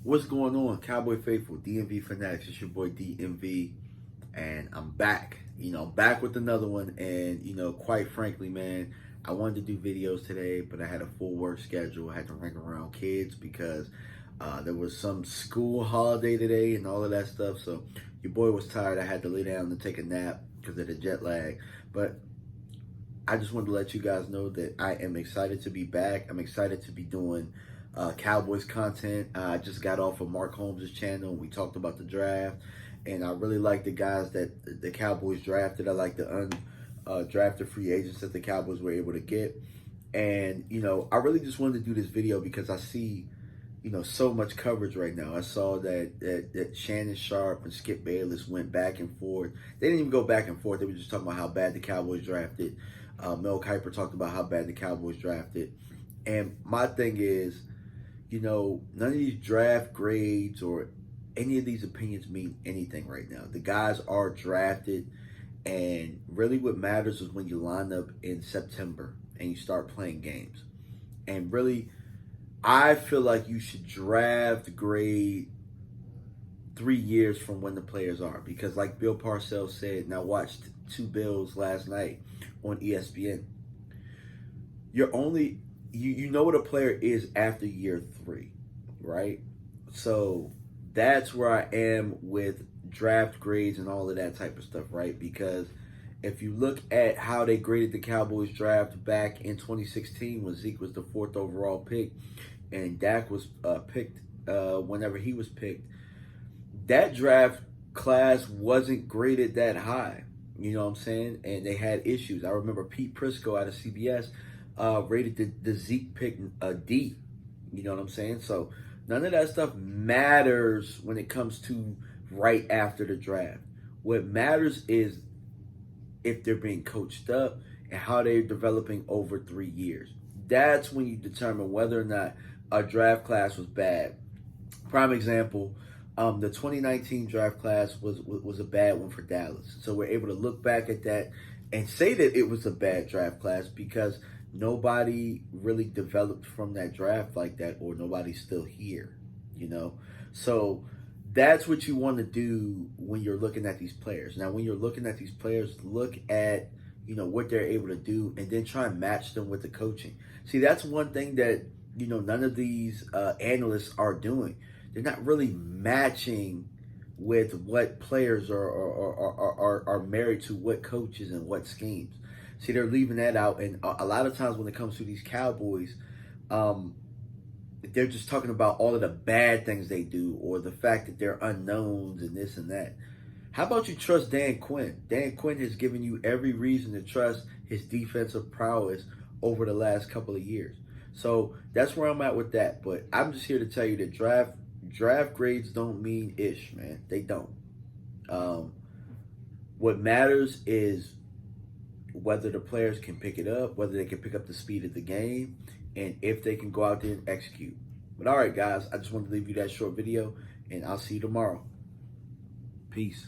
What's going on, Cowboy Faithful, DMV Fanatics? It's your boy DMV, and I'm back. Back with another one. And quite frankly, man, I wanted to do videos today, but I had a full work schedule. I had to ring around kids because there was some school holiday today and all of that stuff. So your boy was tired. I had to lay down and take a nap because of the jet lag. But I just wanted to let you guys know that I am excited to be back. I'm excited to be doing Cowboys content. I just got off of Mark Holmes' channel and we talked about the draft. And I really like the guys that the Cowboys drafted. I like the undrafted free agents that the Cowboys were able to get. And, I really just wanted to do this video because I see, so much coverage right now. I saw that Shannon Sharpe and Skip Bayless went back and forth. They didn't even go back and forth. They were just talking about how bad the Cowboys drafted. Mel Kiper talked about how bad the Cowboys drafted. And my thing is, none of these draft grades or any of these opinions mean anything right now. The guys are drafted, and really what matters is when you line up in September and you start playing games. And really, I feel like you should draft grade 3 years from when the players are. Because like Bill Parcells said, and I watched two Bills last night on ESPN, you're only you know what a player is after year 3, right? So that's where I am with draft grades and all of that type of stuff, right? Because if you look at how they graded the Cowboys draft back in 2016 when Zeke was the 4th overall pick and Dak was picked whenever he was picked, that draft class wasn't graded that high. You know what I'm saying? And they had issues. I remember Pete Prisco out of CBS rated the Zeke pick a D. You know what I'm saying? So none of that stuff matters when it comes to right after the draft. What matters is if they're being coached up and how they're developing over 3 years. That's when you determine whether or not a draft class was bad. Prime example, the 2019 draft class was a bad one for Dallas. So we're able to look back at that and say that it was a bad draft class because nobody really developed from that draft like that, or nobody's still here, So that's what you want to do when you're looking at these players. Now, when you're looking at these players, look at, what they're able to do and then try and match them with the coaching. See, that's one thing that, none of these analysts are doing. They're not really matching with what players are married to, what coaches and what schemes. See, they're leaving that out. And a lot of times when it comes to these Cowboys, they're just talking about all of the bad things they do or the fact that they're unknowns and this and that. How about you trust Dan Quinn? Dan Quinn has given you every reason to trust his defensive prowess over the last couple of years. So that's where I'm at with that. But I'm just here to tell you that draft grades don't mean ish, man. They don't. What matters is whether the players can pick it up, whether they can pick up the speed of the game, and if they can go out there and execute. But all right, guys, I just wanted to leave you that short video, and I'll see you tomorrow. Peace.